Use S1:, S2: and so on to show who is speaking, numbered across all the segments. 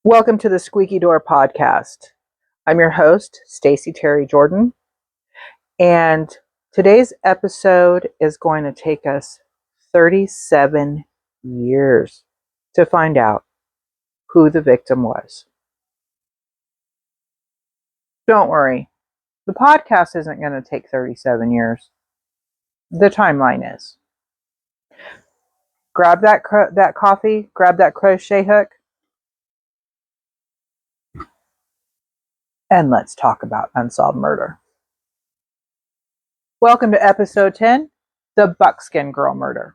S1: Welcome to the Squeaky Door Podcast. I'm your host, Stacy Terry Jordan, and today's episode is going to take us 37 years to find out who the victim was. Don't worry, the podcast isn't going to take 37 years. The timeline is. Grab that coffee, grab that crochet hook, and let's talk about Unsolved Murder. Welcome to episode 10, the Buckskin Girl Murder.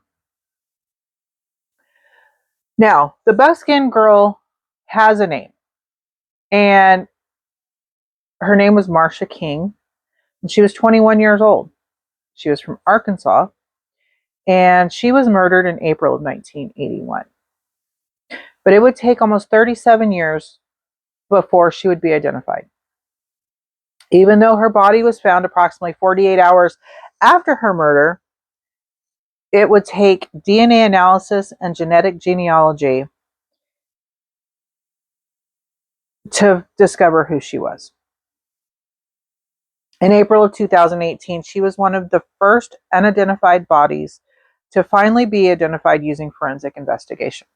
S1: Now, the Buckskin Girl has a name, and her name was Marcia King, and she was 21 years old. She was from Arkansas, and she was murdered in April of 1981. But it would take almost 37 years before she would be identified. Even though her body was found approximately 48 hours after her murder, it would take DNA analysis and genetic genealogy to discover who she was. In April of 2018, she was one of the first unidentified bodies to finally be identified using forensic investigation.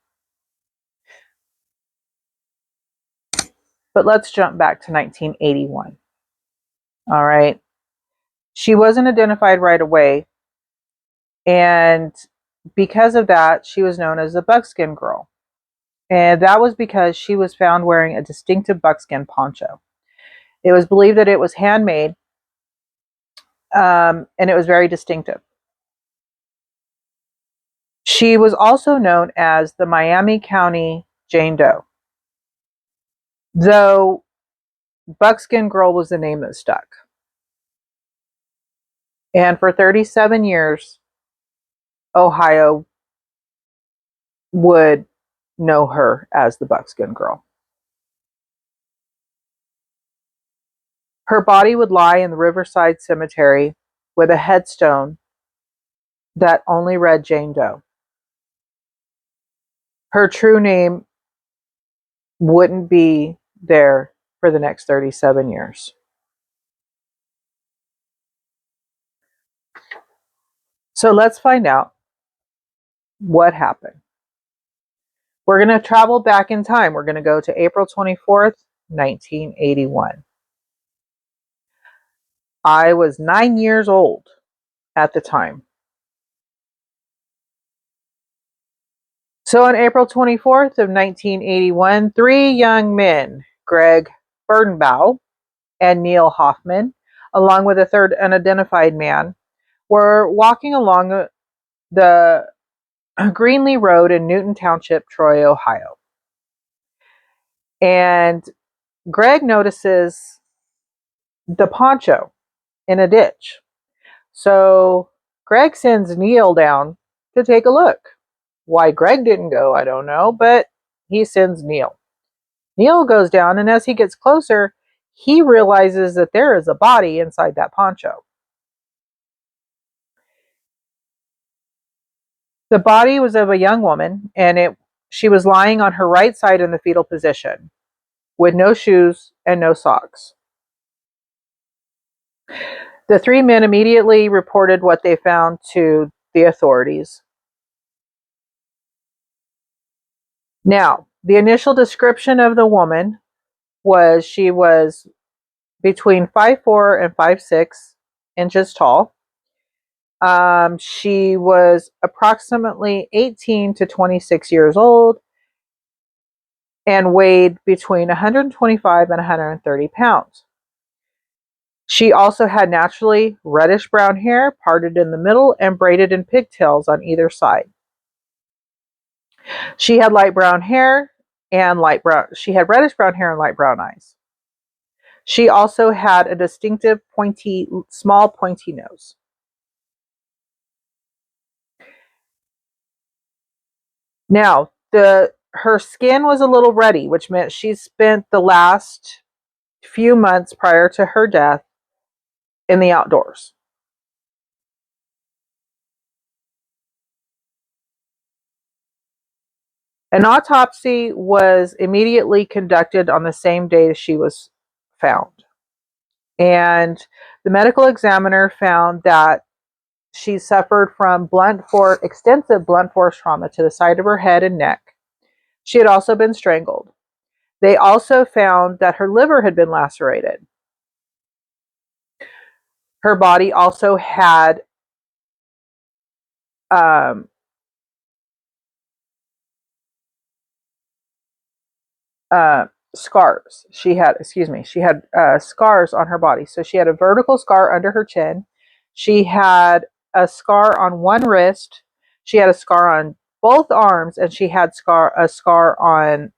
S1: But let's jump back to 1981. All right. She wasn't identified right away, and because of that, she was known as the Buckskin Girl. And that was because she was found wearing a distinctive buckskin poncho. It was believed that it was handmade, and it was very distinctive. She was also known as the Miami County Jane Doe, though Buckskin Girl was the name that stuck. And for 37 years, Ohio would know her as the Buckskin Girl. Her body would lie in the Riverside Cemetery with a headstone that only read Jane Doe. Her true name wouldn't be there for the next 37 years. So let's find out what happened. We're going to travel back in time. We're going to go to April 24th, 1981. I was 9 years old at the time. So on April 24th of 1981, three young men, Greg Birnbaugh and Neil Hoffman, along with a third unidentified man, were walking along the Greenlee Road in Newton Township, Troy, Ohio. And Greg notices the poncho in a ditch. So Greg sends Neil down to take a look. Why Greg didn't go, I don't know, but he sends Neil. Neil goes down, and as he gets closer, he realizes that there is a body inside that poncho. The body was of a young woman, and she was lying on her right side in the fetal position, with no shoes and no socks. The three men immediately reported what they found to the authorities. Now, the initial description of the woman was she was between 5'4" and 5'6" inches tall. She was approximately 18 to 26 years old and weighed between 125 and 130 pounds. She also had naturally reddish brown hair, parted in the middle and braided in pigtails on either side. She had light brown hair and she had reddish brown hair and light brown eyes. She also had a distinctive small pointy nose. Now, her skin was a little ruddy, which meant she spent the last few months prior to her death in the outdoors. An autopsy was immediately conducted on the same day she was found. And the medical examiner found that she suffered from extensive blunt force trauma to the side of her head and neck. She had also been strangled. They also found that her liver had been lacerated. Her body also had um, scars. She had scars on her body. So she had a vertical scar under her chin. She had a scar on one wrist. She had a scar on both arms, and she had a scar on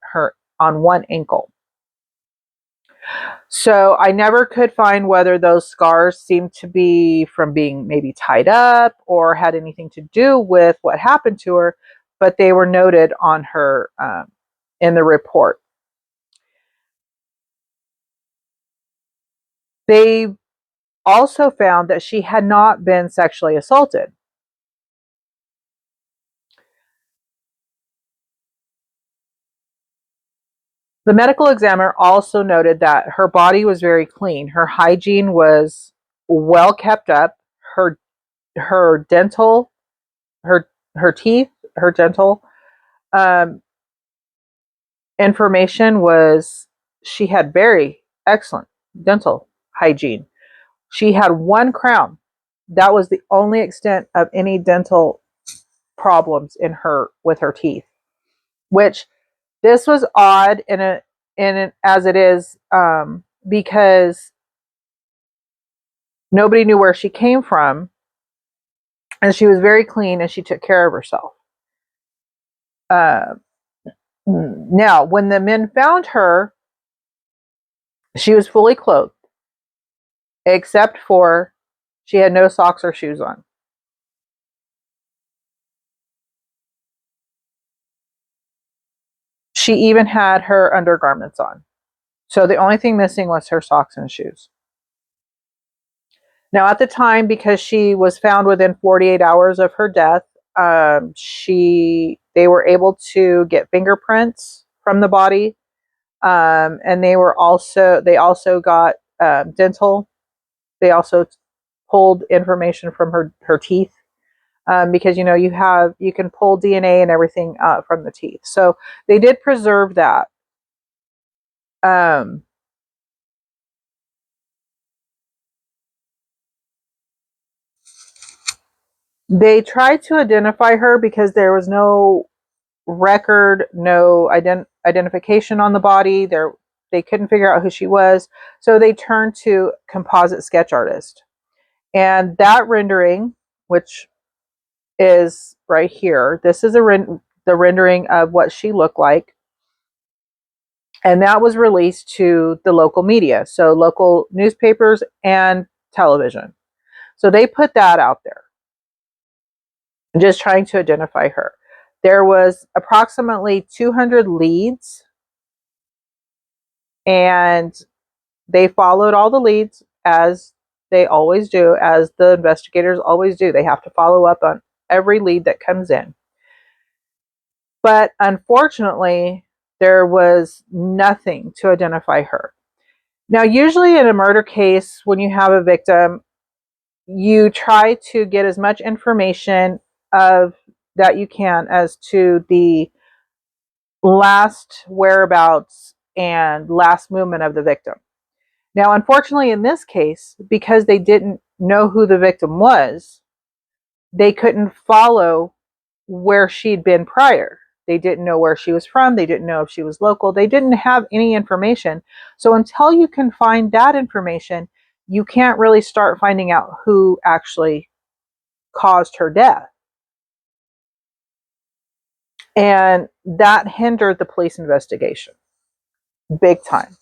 S1: one ankle. So I never could find whether those scars seemed to be from being maybe tied up or had anything to do with what happened to her, but they were noted on her in the report. They also found that she had not been sexually assaulted. The medical examiner also noted that her body was very clean. Her hygiene was well kept up. Her her dental her her teeth, her dental um, information was she had very excellent dental hygiene. She had one crown. That was the only extent of any dental problems in her with her teeth, which this was odd as it is because nobody knew where she came from, and she was very clean and she took care of herself. Uh, Now, when the men found her, she was fully clothed, except for she had no socks or shoes on. She even had her undergarments on. So the only thing missing was her socks and shoes. Now, at the time, because she was found within 48 hours of her death, they were able to get fingerprints from the body, and they also got dental. They also pulled information from her teeth, because you can pull DNA and everything from the teeth. So they did preserve that. Um, they tried to identify her because there was no record, no identification on the body. They couldn't figure out who she was, so they turned to composite sketch artist, and that rendering, which is right here, this is the rendering of what she looked like, and that was released to the local media, so local newspapers and television. So they put that out there, just trying to identify her. There was approximately 200 leads, and they followed all the leads, as they always do, as the investigators always do. They have to follow up on every lead that comes in. But unfortunately, there was nothing to identify her. Now, usually in a murder case, when you have a victim, you try to get as much information of that you can as to the last whereabouts and last movement of the victim. Now, unfortunately, in this case, because they didn't know who the victim was, they couldn't follow where she'd been prior. They didn't know where she was from. They didn't know if she was local. They didn't have any information. So until you can find that information, you can't really start finding out who actually caused her death. And that hindered the police investigation big time.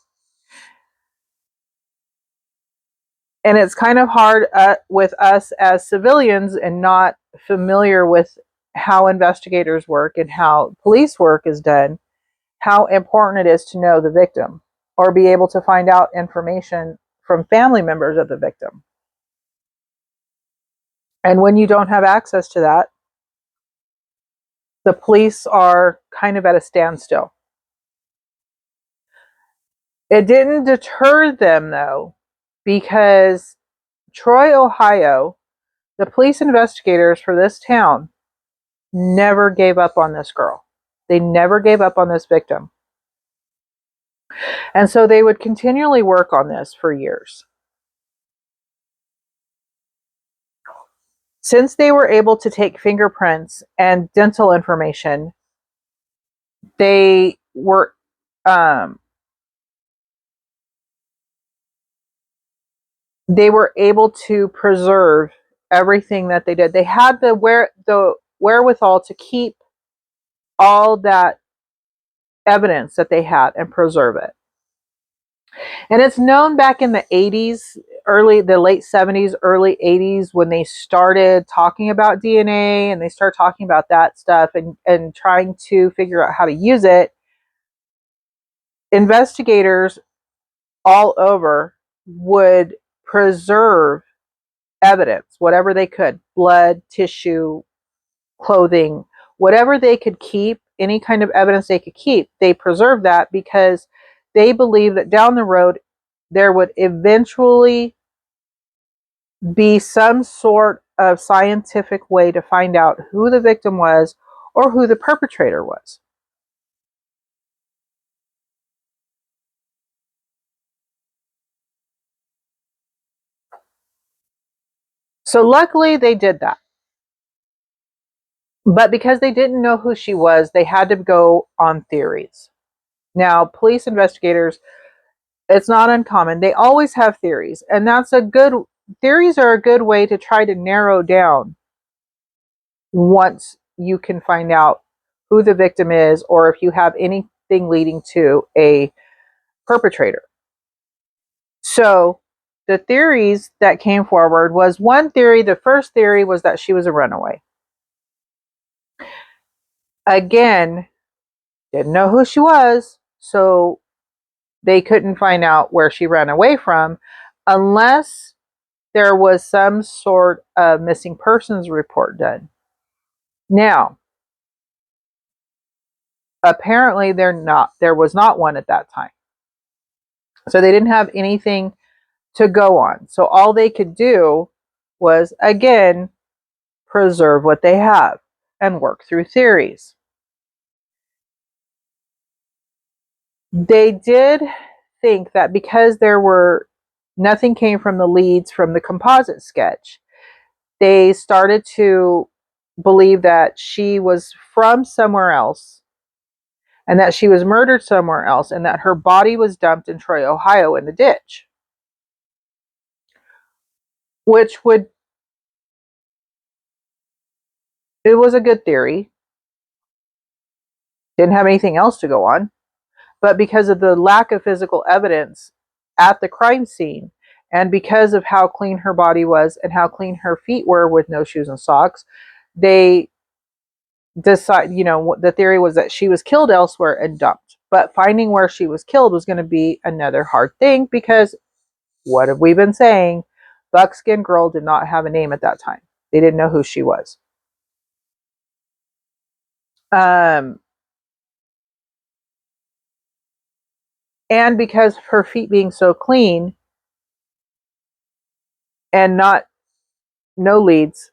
S1: And it's kind of hard with us as civilians and not familiar with how investigators work and how police work is done, how important it is to know the victim or be able to find out information from family members of the victim. And when you don't have access to that, The police are kind of at a standstill. It didn't deter them, though, because Troy, Ohio, the police investigators for this town never gave up on this girl. They never gave up on this victim. And so they would continually work on this for years. Since they were able to take fingerprints and dental information, they were able to preserve everything that they did. They had the wherewithal to keep all that evidence that they had and preserve it. And it's known back in the 80s, the late 70s, early 80s, when they started talking about DNA and they started talking about that stuff and trying to figure out how to use it. Investigators all over would preserve evidence, whatever they could, blood, tissue, clothing, whatever they could keep, any kind of evidence they could keep, they preserved that because they believed that down the road there would eventually be some sort of scientific way to find out who the victim was or who the perpetrator was. So luckily they did that. But because they didn't know who she was, they had to go on theories. Now, police investigators, it's not uncommon. They always have theories, and theories are a good way to try to narrow down once you can find out who the victim is or if you have anything leading to a perpetrator. So the theories that came forward was one theory. The first theory was that she was a runaway. Again, didn't know who she was, so they couldn't find out where she ran away from unless there was some sort of missing persons report done. Now, apparently there was not one at that time. So they didn't have anything to go on. So all they could do was, again, preserve what they have and work through theories. They did think that because nothing came from the leads from the composite sketch, they started to believe that she was from somewhere else and that she was murdered somewhere else and that her body was dumped in Troy, Ohio in the ditch. It was a good theory. Didn't have anything else to go on. But because of the lack of physical evidence at the crime scene, and because of how clean her body was and how clean her feet were with no shoes and socks, they the theory was that she was killed elsewhere and dumped. But finding where she was killed was going to be another hard thing because what have we been saying? Buckskin Girl did not have a name at that time. They didn't know who she was. And because of her feet being so clean and no leads,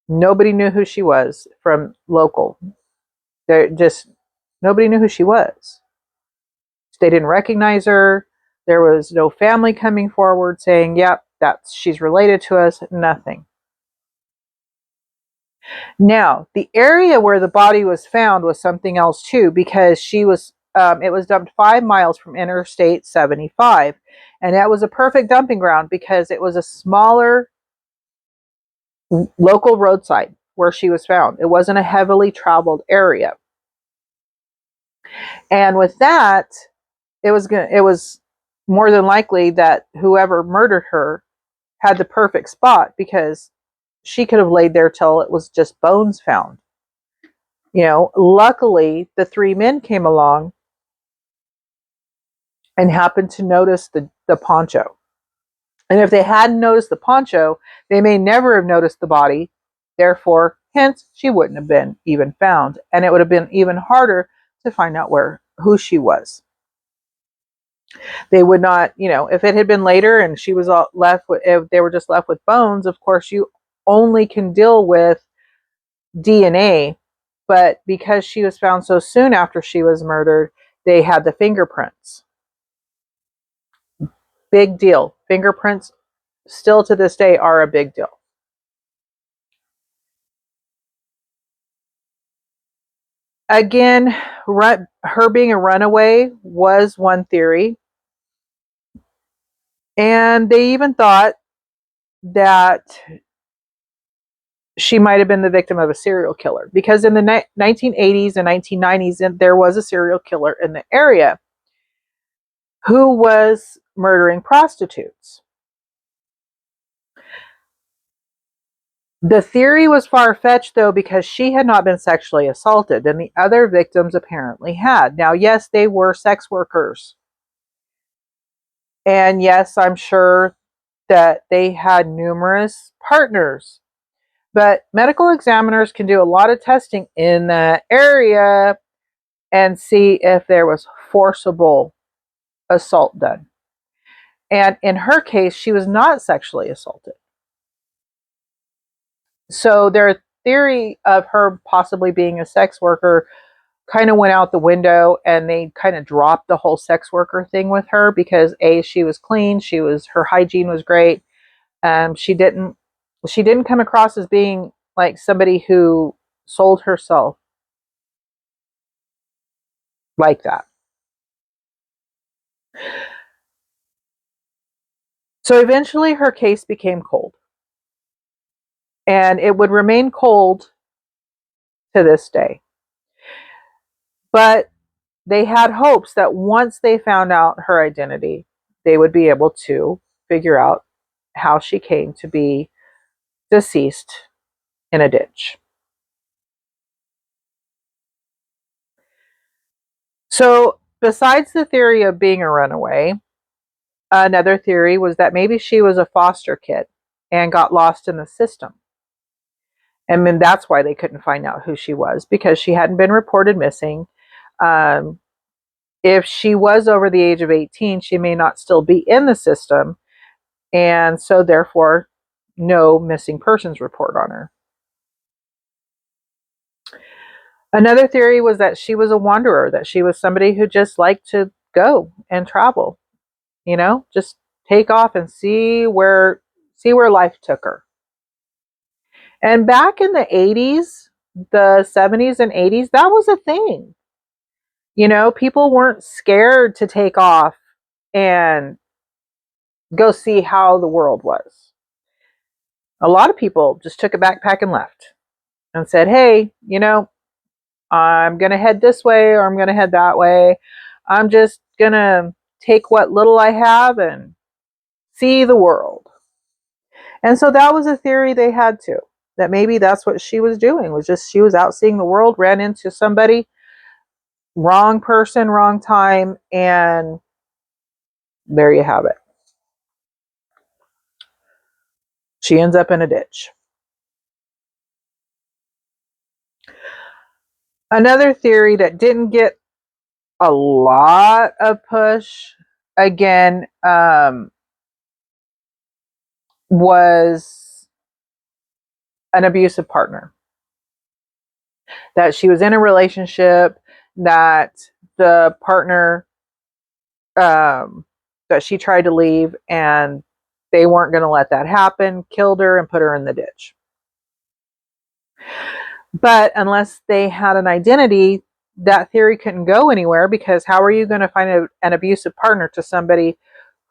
S1: nobody knew who she was from local. Nobody knew who she was. They didn't recognize her. There was no family coming forward saying, yep, she's related to us. Nothing. Now, the area where the body was found was something else too, because it was dumped 5 miles from Interstate 75. And that was a perfect dumping ground because it was a smaller local roadside where she was found. It wasn't a heavily traveled area. And with that, it was more than likely that whoever murdered her had the perfect spot because she could have laid there till it was just bones found. Luckily the 3 men came along and happened to notice the poncho. And if they hadn't noticed the poncho, they may never have noticed the body. Therefore, Hence, she wouldn't have been even found, and it would have been even harder to find out who she was. They would not, if it had been later and she was left with, if they were just left with bones, of course you only can deal with DNA, but because she was found so soon after she was murdered, they had the fingerprints. Big deal. Fingerprints still to this day are a big deal. Again, her being a runaway was one theory. And they even thought that she might have been the victim of a serial killer, because in the 1980s and 1990s, there was a serial killer in the area who was murdering prostitutes. The theory was far-fetched, though, because she had not been sexually assaulted, and the other victims apparently had. Now, yes, they were sex workers. And yes, I'm sure that they had numerous partners. But medical examiners can do a lot of testing in that area and see if there was forcible assault done. And in her case, she was not sexually assaulted. So their theory of her possibly being a sex worker kind of went out the window, and they kind of dropped the whole sex worker thing with her because she was clean, her hygiene was great. She didn't come across as being like somebody who sold herself like that. So eventually her case became cold, and it would remain cold to this day. But they had hopes that once they found out her identity, they would be able to figure out how she came to be deceased in a ditch. So, besides the theory of being a runaway, another theory was that maybe she was a foster kid and got lost in the system. And then that's why they couldn't find out who she was, because she hadn't been reported missing. If she was over the age of 18, she may not still be in the system. And so, therefore, no missing persons report on her. Another theory was that she was a wanderer, that she was somebody who just liked to go and travel, just take off and see where life took her. And back in the 80s, the 70s and 80s, that was a thing. People weren't scared to take off and go see how the world was. A lot of people just took a backpack and left and said, hey, I'm going to head this way or I'm going to head that way. I'm just going to take what little I have and see the world. And so that was a theory they had too, that maybe that's what she was doing, was just she was out seeing the world, ran into somebody, wrong person, wrong time, and there you have it. She ends up in a ditch. Another theory that didn't get a lot of push, again, was an abusive partner. That she was in a relationship, that the partner, that she tried to leave, and they weren't going to let that happen, killed her and put her in the ditch. But unless they had an identity, that theory couldn't go anywhere, because how are you going to find an abusive partner to somebody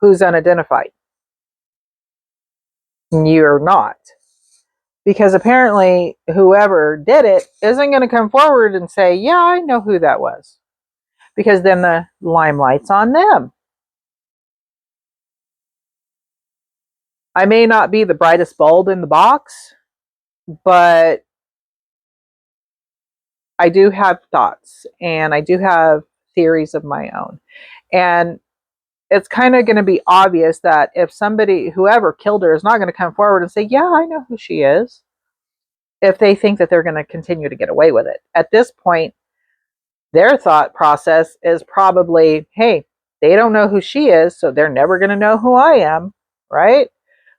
S1: who's unidentified? You're not. Because apparently whoever did it isn't going to come forward and say, yeah, I know who that was. Because then the limelight's on them. I may not be the brightest bulb in the box, but I do have thoughts and I do have theories of my own. And it's kind of going to be obvious that if whoever killed her, is not going to come forward and say, yeah, I know who she is. if they think that they're going to continue to get away with it. At this point, their thought process is probably, hey, they don't know who she is, so they're never going to know who I am, right?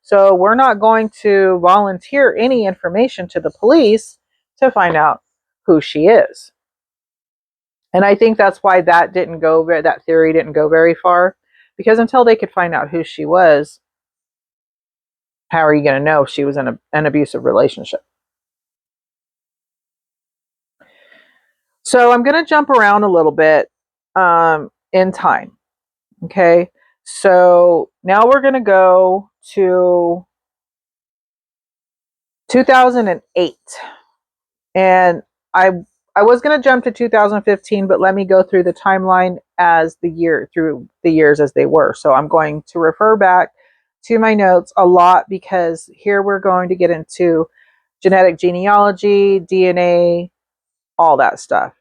S1: So we're not going to volunteer any information to the police to find out who she is. And I think that's why that theory didn't go very far, because until they could find out who she was, how are you going to know if she was in an abusive relationship? So I'm going to jump around a little bit in time. Okay. So now we're going to go to 2008. And I was going to jump to 2015, but let me go through the timeline through the years as they were. So I'm going to refer back to my notes a lot, because here we're going to get into genetic genealogy, DNA, all that stuff.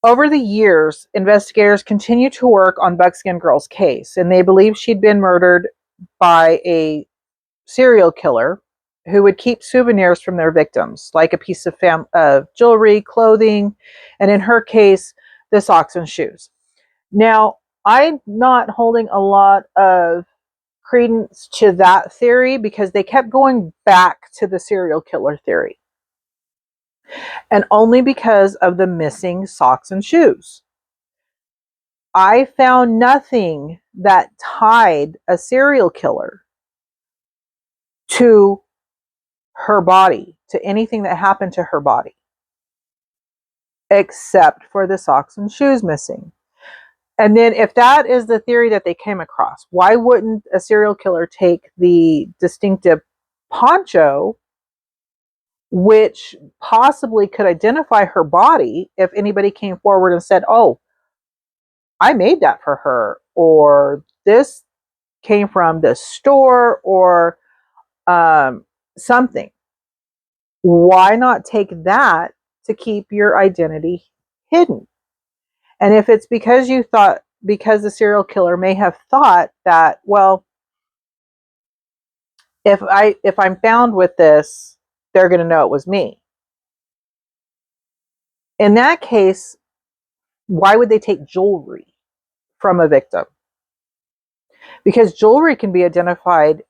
S1: Over the years, investigators continued to work on Buckskin Girl's case, and they believed she'd been murdered by a serial killer who would keep souvenirs from their victims, like a piece of jewelry, clothing, and in her case, the socks and shoes. Now, I'm not holding a lot of credence to that theory, because they kept going back to the serial killer theory, and only because of the missing socks and shoes. I found nothing that tied a serial killer to her body, to anything that happened to her body, except for the socks and shoes missing. And then, if that is the theory that they came across, why wouldn't a serial killer take the distinctive poncho, which possibly could identify her body if anybody came forward and said, oh, I made that for her, or this came from this store, or something? Why not take that to keep your identity hidden? And if it's because because the serial killer may have thought that, well, if I'm found with this, they're going to know it was me. In that case, why would they take jewelry from a victim? Because jewelry can be identified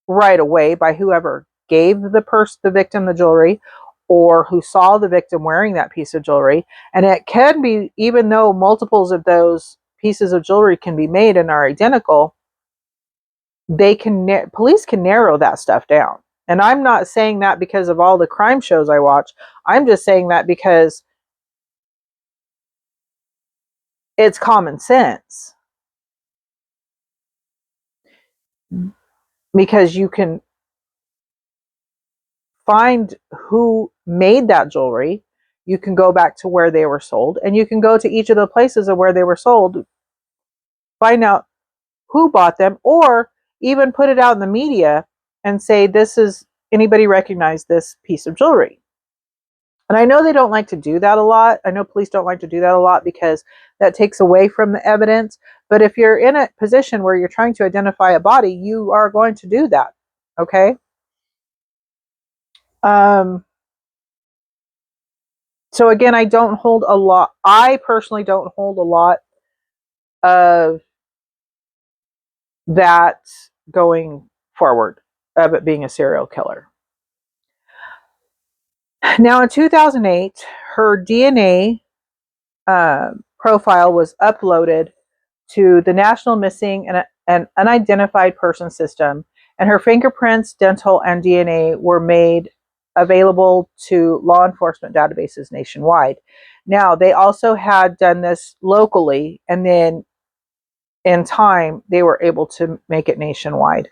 S1: right away by whoever gave the victim the jewelry, or who saw the victim wearing that piece of jewelry. And it can be, even though multiples of those pieces of jewelry can be made and are identical, police can narrow that stuff down. And I'm not saying that because of all the crime shows I watch. I'm just saying that because it's common sense. Because you can find who made that jewelry, you can go back to where they were sold, and you can go to each of the places of where they were sold, find out who bought them, or even put it out in the media and say, anybody recognize this piece of jewelry? And I know they don't like to do that a lot. I know police don't like to do that a lot, because that takes away from the evidence. But if you're in a position where you're trying to identify a body, you are going to do that. Okay? So again, I personally don't hold a lot of that going forward, of it being a serial killer. Now, in 2008, her DNA profile was uploaded to the National Missing and Unidentified Person System, and her fingerprints, dental, and DNA were made available to law enforcement databases nationwide. Now, they also had done this locally, and then in time, they were able to make it nationwide.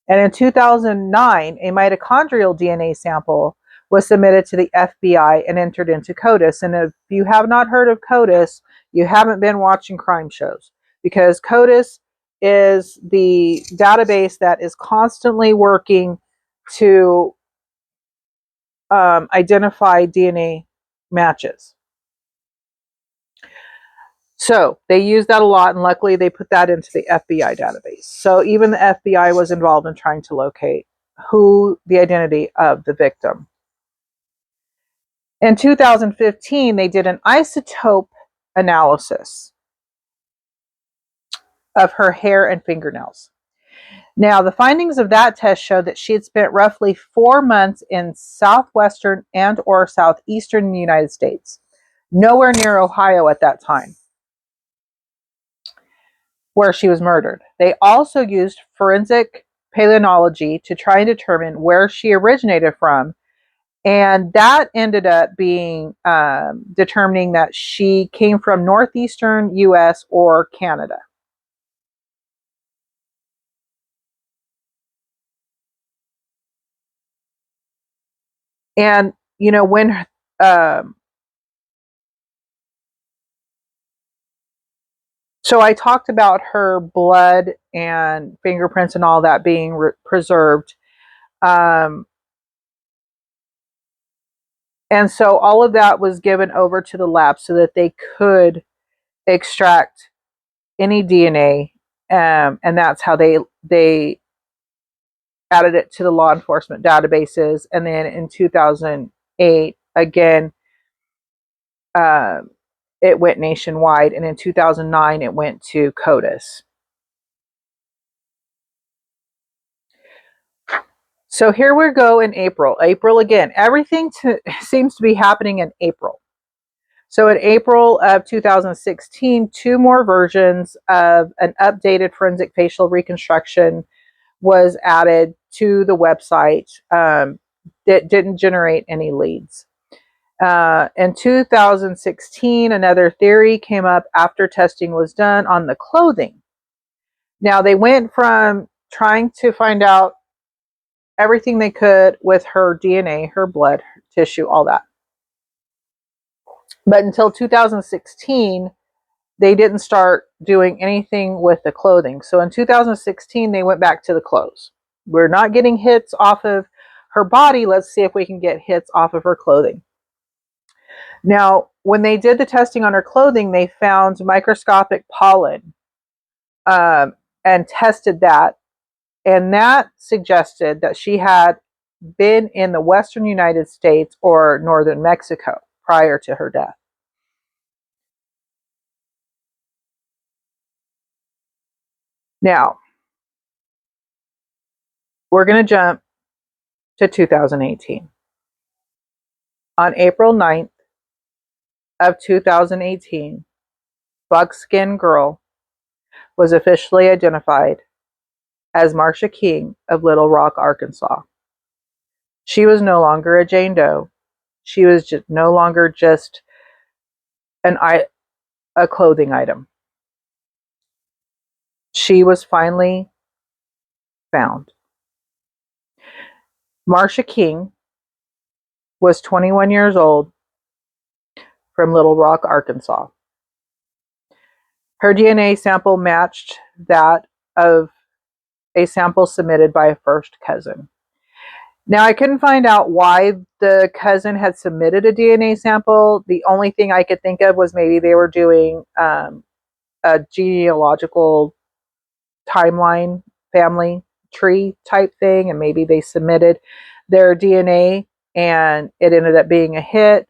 S1: And in 2009, a mitochondrial DNA sample was submitted to the FBI and entered into CODIS. And if you have not heard of CODIS, you haven't been watching crime shows, because CODIS is the database that is constantly working to identify DNA matches. So they used that a lot, and luckily they put that into the FBI database. So even the FBI was involved in trying to locate the identity of the victim. In 2015, they did an isotope analysis of her hair and fingernails. Now, the findings of that test showed that she had spent roughly 4 months in southwestern and or southeastern United States, nowhere near Ohio at that time, where she was murdered. They also used forensic palynology to try and determine where she originated from, and that ended up being determining that she came from northeastern U.S. or Canada. And, you know, when so I talked about her blood and fingerprints and all that being preserved. Um, and so all of that was given over to the lab so that they could extract any DNA. And that's how they added it to the law enforcement databases. And then in 2008, again, it went nationwide. And in 2009, it went to CODIS. So here we go in April. April again. Everything seems to be happening in April. So in April of 2016, 2 more versions of an updated forensic facial reconstruction was added to the website that didn't generate any leads. In 2016, another theory came up after testing was done on the clothing. Now they went from trying to find out everything they could with her DNA, her blood, her tissue, all that. But until 2016, they didn't start doing anything with the clothing. So in 2016, they went back to the clothes. We're not getting hits off of her body. Let's see if we can get hits off of her clothing. Now, when they did the testing on her clothing, they found microscopic pollen and tested that. And that suggested that she had been in the western United States or northern Mexico prior to her death. Now, we're going to jump to 2018. On April 9th of 2018, Buckskin Girl was officially identified as Marcia King of Little Rock, Arkansas. She was no longer a Jane Doe. She was no longer just a clothing item. She was finally found. Marcia King was 21 years old from Little Rock, Arkansas. Her DNA sample matched that of a sample submitted by a first cousin. Now, I couldn't find out why the cousin had submitted a DNA sample. The only thing I could think of was maybe they were doing a genealogical timeline, family tree type thing, and maybe they submitted their DNA and it ended up being a hit,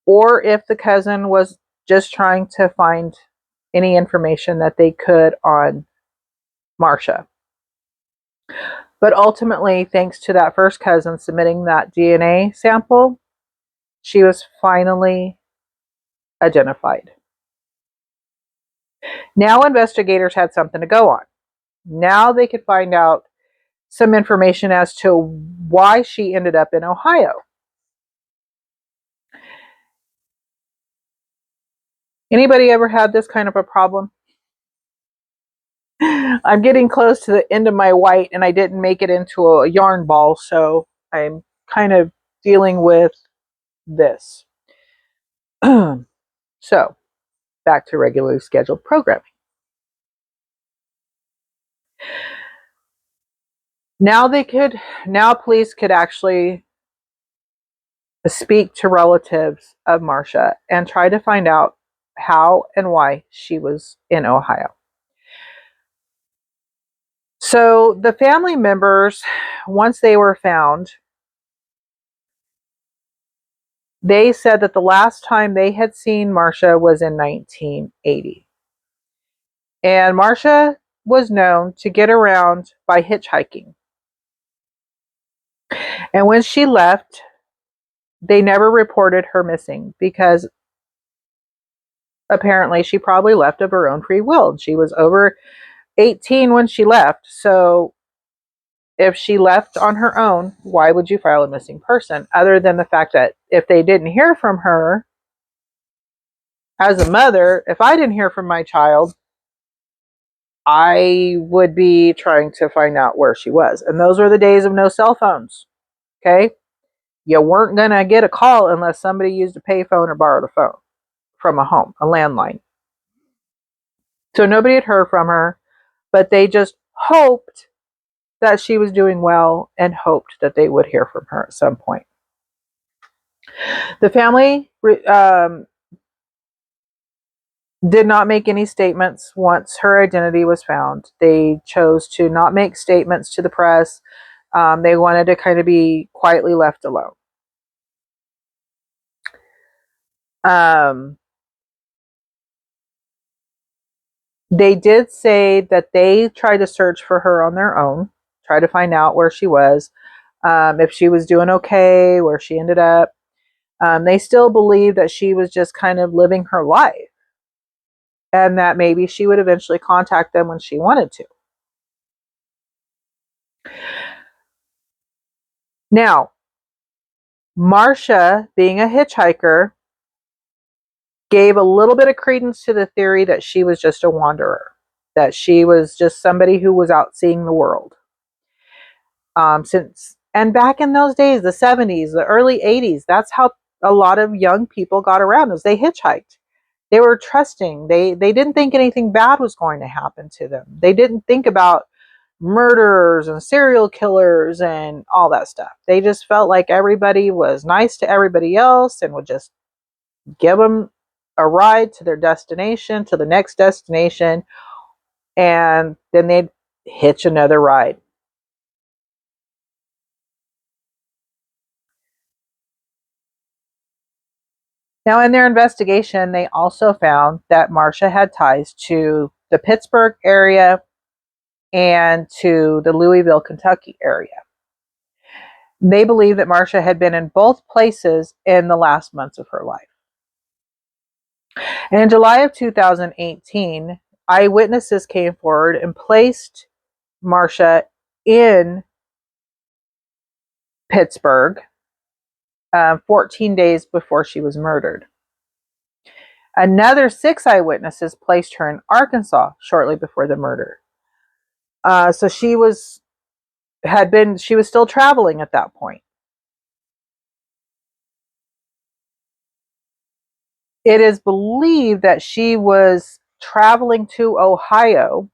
S1: or if the cousin was just trying to find any information that they could on Marcia. But ultimately, thanks to that first cousin submitting that DNA sample, she was finally identified. Now investigators had something to go on. Now they could find out some information as to why she ended up in Ohio. Anybody ever had this kind of a problem? I'm getting close to the end of my white and I didn't make it into a yarn ball, so I'm kind of dealing with this. So, back to regularly scheduled programming. Now police could actually speak to relatives of Marcia and try to find out how and why she was in Ohio. So the family members, once they were found, they said that the last time they had seen Marsha was in 1980. And Marsha was known to get around by hitchhiking. And when she left, they never reported her missing because apparently she probably left of her own free will. She was over 18 when she left. So if she left on her own, why would you file a missing person? Other than the fact that if they didn't hear from her, as a mother, if I didn't hear from my child, I would be trying to find out where she was. And those were the days of no cell phones. Okay. You weren't going to get a call unless somebody used a payphone or borrowed a phone from a home, a landline. So nobody had heard from her, but they just hoped that she was doing well and hoped that they would hear from her at some point. The family did not make any statements once her identity was found. They chose to not make statements to the press. They wanted to kind of be quietly left alone. They did say that they tried to search for her on their own, try to find out where she was, if she was doing okay, where she ended up. They still believe that she was just kind of living her life and that maybe she would eventually contact them when she wanted to. Now, Marsha, being a hitchhiker, gave a little bit of credence to the theory that she was just a wanderer, that she was just somebody who was out seeing the world. And back in those days, the 70s, the early 80s, that's how a lot of young people got around, as they hitchhiked. They were trusting. They didn't think anything bad was going to happen to them. They didn't think about murderers and serial killers and all that stuff. They just felt like everybody was nice to everybody else and would just give them a ride to their destination, to the next destination, and then they'd hitch another ride. Now, in their investigation, they also found that Marsha had ties to the Pittsburgh area and to the Louisville, Kentucky area. They believe that Marsha had been in both places in the last months of her life. And in July of 2018, eyewitnesses came forward and placed Marsha in Pittsburgh 14 days before she was murdered. Another 6 eyewitnesses placed her in Arkansas shortly before the murder. So she was still traveling at that point. It is believed that she was traveling to Ohio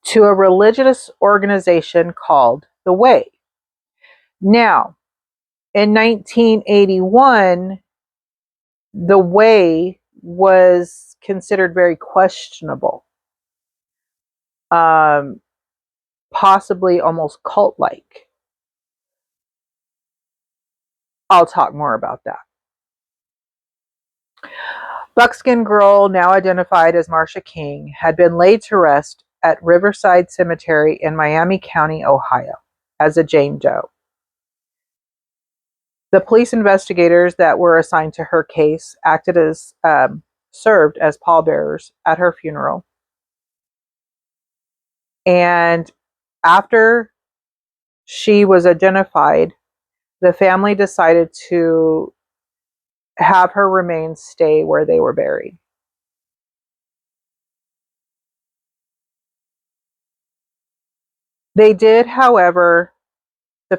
S1: to a religious organization called The Way. Now, in 1981, The Way was considered very questionable, possibly almost cult-like. I'll talk more about that. Buckskin Girl, now identified as Marsha King, had been laid to rest at Riverside Cemetery in Miami County, Ohio, as a Jane Doe. The police investigators that were assigned to her case served as pallbearers at her funeral. And after she was identified, the family decided to have her remains stay where they were buried. The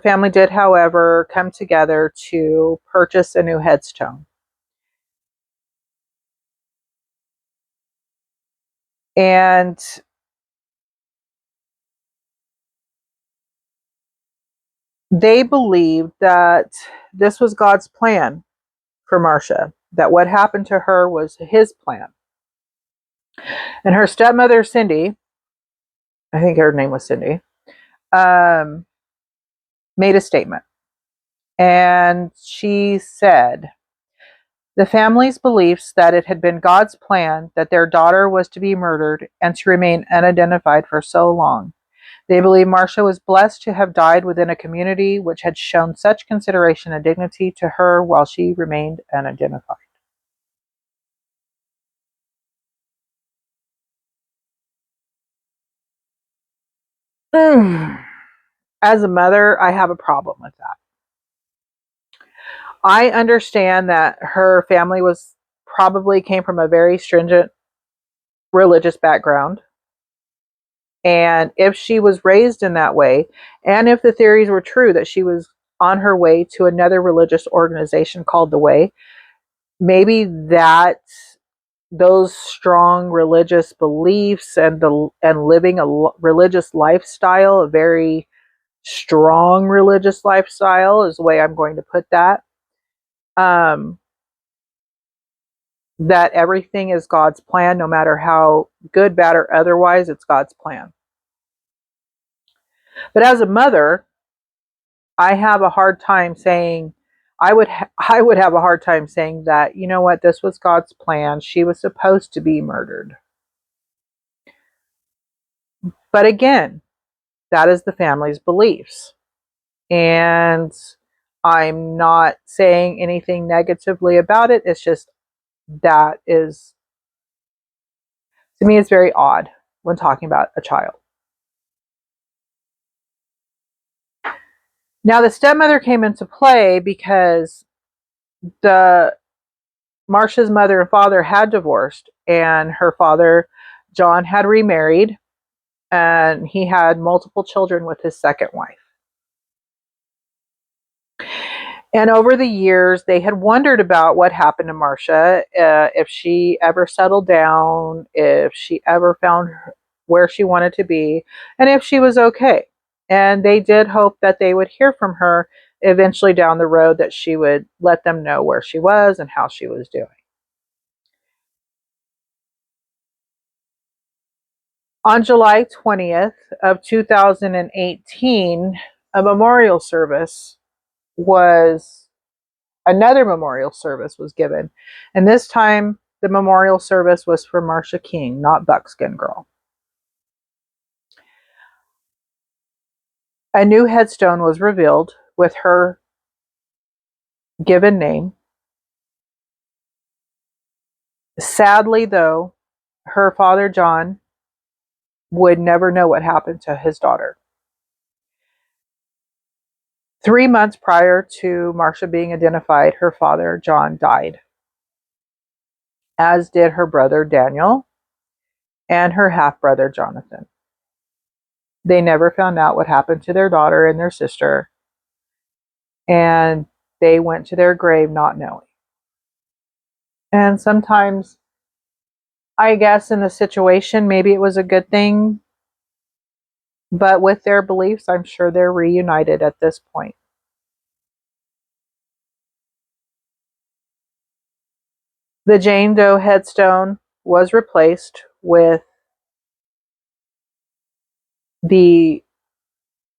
S1: family did, however, come together to purchase a new headstone. And they believed that this was God's plan for Marsha. that what happened to her was his plan. And her stepmother, Cindy, I think her name was Cindy, made a statement. And she said, the family's beliefs that it had been God's plan that their daughter was to be murdered and to remain unidentified for so long. They believe Marcia was blessed to have died within a community which had shown such consideration and dignity to her while she remained unidentified. As a mother, I have a problem with that. I understand that her family probably came from a very stringent religious background. And if she was raised in that way, and if the theories were true that she was on her way to another religious organization called the Way, maybe that those strong religious beliefs and living a religious lifestyle, a very strong religious lifestyle is the way I'm going to put that. That everything is God's plan, no matter how good, bad, or otherwise, it's God's plan. But as a mother, I have a hard time saying, I would have a hard time saying that, you know what, this was God's plan. She was supposed to be murdered. But again, that is the family's beliefs. And I'm not saying anything negatively about it. It's just that is, to me, it's very odd when talking about a child. Now, the stepmother came into play because Marcia's mother and father had divorced, and her father, John, had remarried, and he had multiple children with his second wife. And over the years, they had wondered about what happened to Marcia, if she ever settled down, if she ever found where she wanted to be, and if she was okay. And they did hope that they would hear from her eventually down the road, that she would let them know where she was and how she was doing. On July 20th of 2018, another memorial service was given. And this time, the memorial service was for Marcia King, not Buckskin Girl. A new headstone was revealed with her given name. Sadly, though, her father, John, would never know what happened to his daughter. 3 months prior to Marcia being identified, her father, John, died, as did her brother, Daniel, and her half-brother, Jonathan. They never found out what happened to their daughter and their sister, and they went to their grave not knowing. And sometimes, I guess in the situation, maybe it was a good thing, but with their beliefs, I'm sure they're reunited at this point. The Jane Doe headstone was replaced with the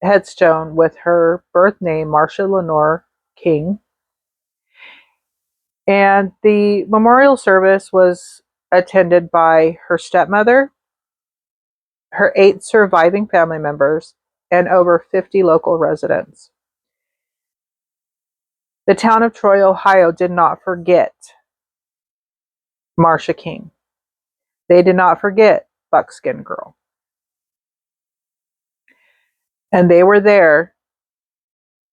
S1: headstone with her birth name, Marcia Lenore King. And the memorial service was attended by her stepmother, her 8 surviving family members, and over 50 local residents. The town of Troy, Ohio did not forget Marcia King. They did not forget Buckskin Girl. And they were there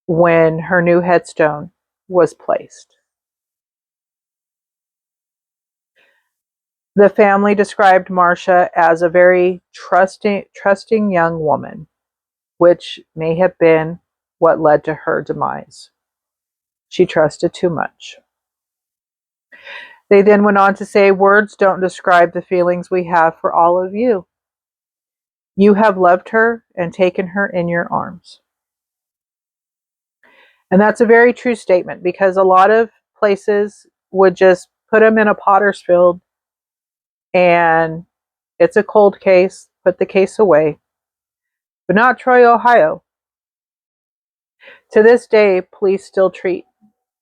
S1: when her new headstone was placed. The family described Marcia as a very trusting young woman, which may have been what led to her demise. She trusted too much. They then went on to say, words don't describe the feelings we have for all of you. You have loved her and taken her in your arms. And that's a very true statement, because a lot of places would just put them in a potter's field and it's a cold case, put the case away. But not Troy, Ohio. To this day, police still treat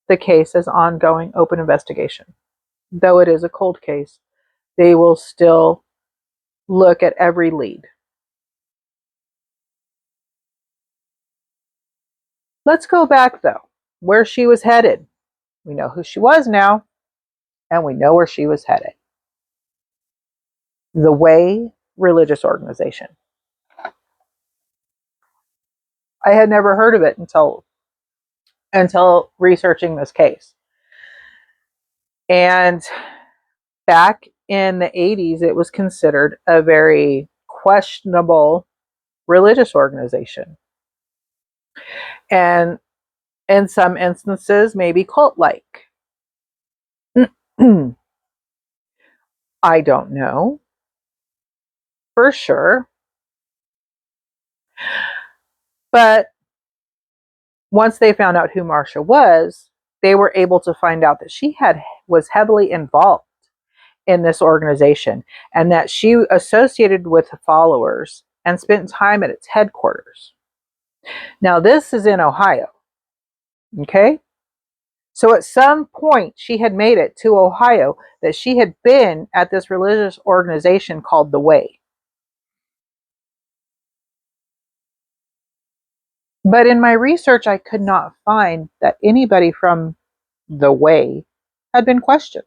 S1: the case as ongoing open investigation. Though it is a cold case, they will still look at every lead. Let's go back though, where she was headed. We know who she was now, and we know where she was headed. The Way religious organization. I had never heard of it until researching this case. And back in the 80s, it was considered a very questionable religious organization. And in some instances, maybe cult-like. I don't know for sure. But once they found out who Marcia was, they were able to find out that she was heavily involved in this organization and that she associated with the followers and spent time at its headquarters. Now, this is in Ohio. Okay? So at some point, she had made it to Ohio, that she had been at this religious organization called The Way. But in my research, I could not find that anybody from The Way had been questioned.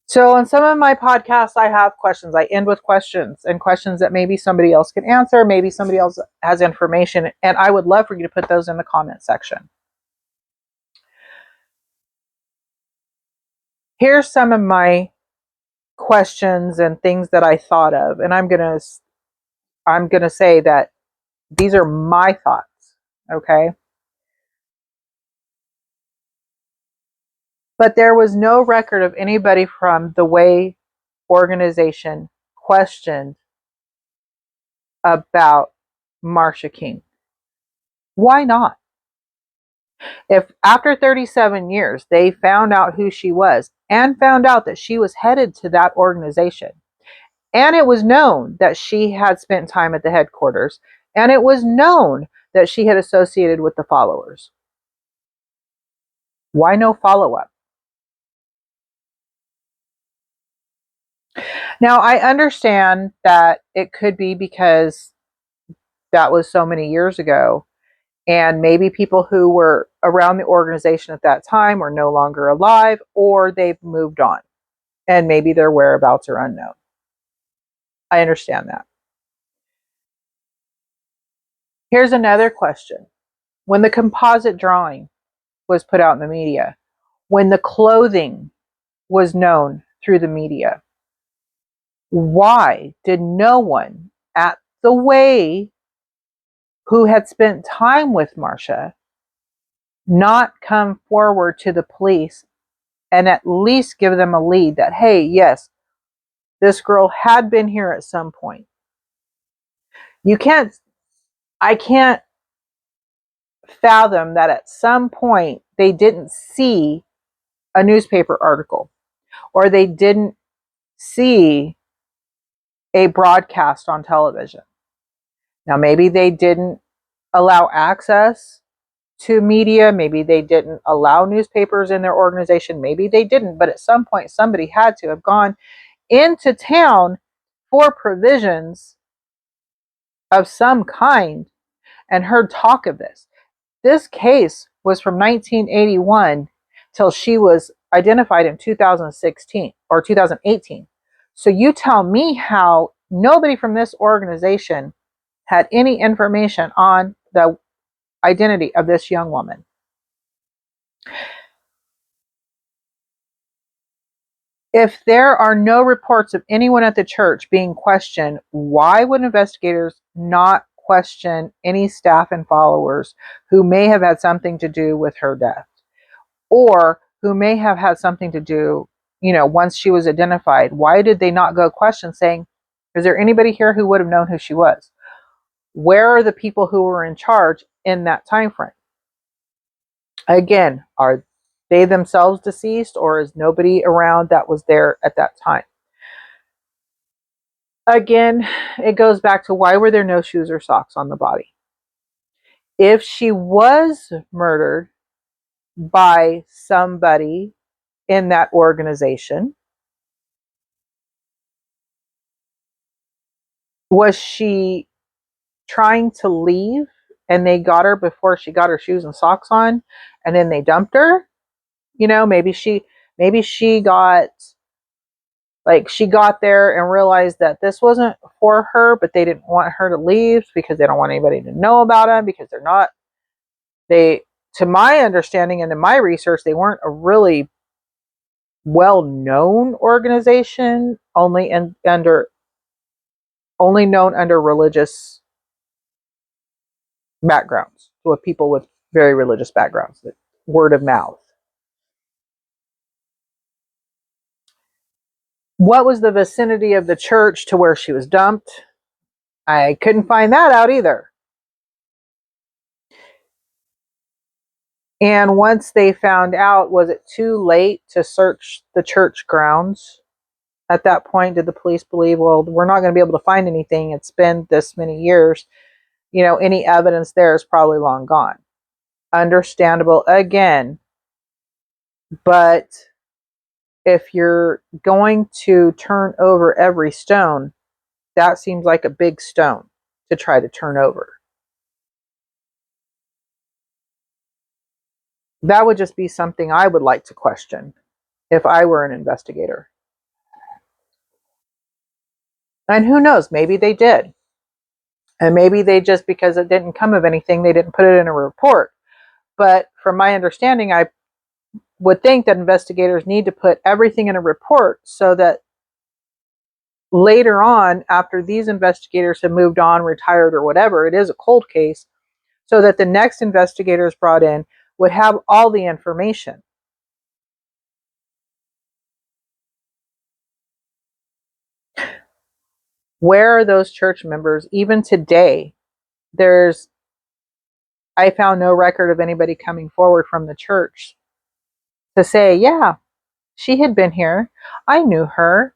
S1: So on some of my podcasts, I have questions. I end with questions, and questions that maybe somebody else can answer, maybe somebody else has information, and I would love for you to put those in the comment section. Here's some of my questions and things that I thought of, and I'm gonna say that these are my thoughts, okay? But there was no record of anybody from the Way organization questioned about Marcia King. Why not? If after 37 years they found out who she was and found out that she was headed to that organization, and it was known that she had spent time at the headquarters, and it was known that she had associated with the followers, why no follow-up? Now, I understand that it could be because that was so many years ago, and maybe people who were around the organization at that time are no longer alive, or they've moved on, and maybe their whereabouts are unknown. I understand that. Here's another question. When the composite drawing was put out in the media, when the clothing was known through the media, why did no one at the Way who had spent time with Marcia not come forward to the police and at least give them a lead that, hey, yes, this girl had been here at some point? I can't fathom that at some point they didn't see a newspaper article, or they didn't see a broadcast on television. Now, maybe they didn't allow access to media. Maybe they didn't allow newspapers in their organization. Maybe they didn't. But at some point, somebody had to have gone into town for provisions of some kind and heard talk of this. This case was from 1981 till she was identified in 2016 or 2018. So you tell me how nobody from this organization had any information on the identity of this young woman. If there are no reports of anyone at the church being questioned, why would investigators not question any staff and followers who may have had something to do with her death, or who may have had something to do, once she was identified? Why did they not go question saying, is there anybody here who would have known who she was? Where are the people who were in charge in that time frame? Again, are they themselves deceased, or is nobody around that was there at that time? Again, it goes back to, why were there no shoes or socks on the body? If she was murdered by somebody in that organization, was she trying to leave and they got her before she got her shoes and socks on, and then they dumped her? Maybe she got, like, she got there and realized that this wasn't for her, but they didn't want her to leave because they don't want anybody to know about them, because they, to my understanding and in my research, they weren't a really well-known organization, only known under religious backgrounds, with people with very religious backgrounds, that word of mouth. What was the vicinity of the church to where she was dumped? I couldn't find that out either. And once they found out, was it too late to search the church grounds? At that point, did the police believe, well, we're not going to be able to find anything, it's been this many years, any evidence there is probably long gone? Understandable again, but if you're going to turn over every stone, that seems like a big stone to try to turn over. That would just be something I would like to question if I were an investigator. And who knows, maybe they did. And maybe they just, because it didn't come of anything, they didn't put it in a report. But from my understanding, I would think that investigators need to put everything in a report, so that later on, after these investigators have moved on, retired, or whatever, it is a cold case, so that the next investigators brought in would have all the information. Where are those church members? Even today, I found no record of anybody coming forward from the church to say, yeah, she had been here. I knew her.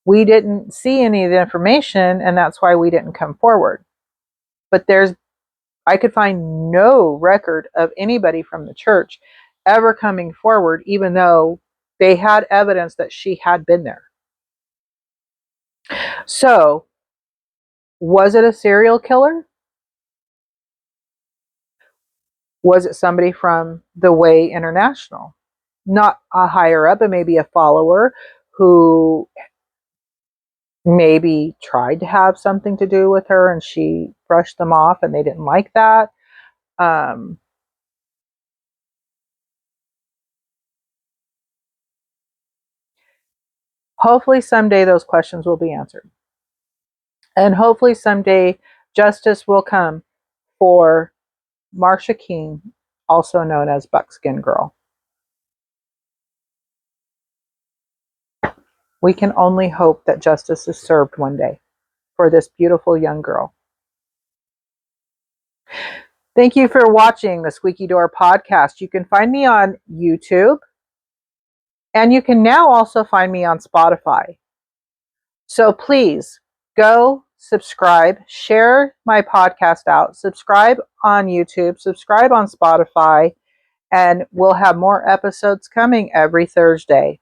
S1: We didn't see any of the information, and that's why we didn't come forward. But I could find no record of anybody from the church ever coming forward, even though they had evidence that she had been there. So, was it a serial killer? Was it somebody from the Way International? Not a higher up, but maybe a follower who maybe tried to have something to do with her and she brushed them off and they didn't like that. Hopefully someday those questions will be answered. And hopefully someday justice will come for Marcia King, also known as Buckskin Girl. We can only hope that justice is served one day for this beautiful young girl. Thank you for watching the Squeaky Door podcast. You can find me on YouTube, and you can now also find me on Spotify. So please go subscribe, share my podcast out, subscribe on YouTube, subscribe on Spotify, and we'll have more episodes coming every Thursday.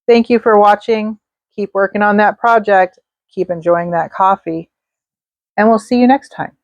S1: Thank you for watching. Keep working on that project. Keep enjoying that coffee. And we'll see you next time.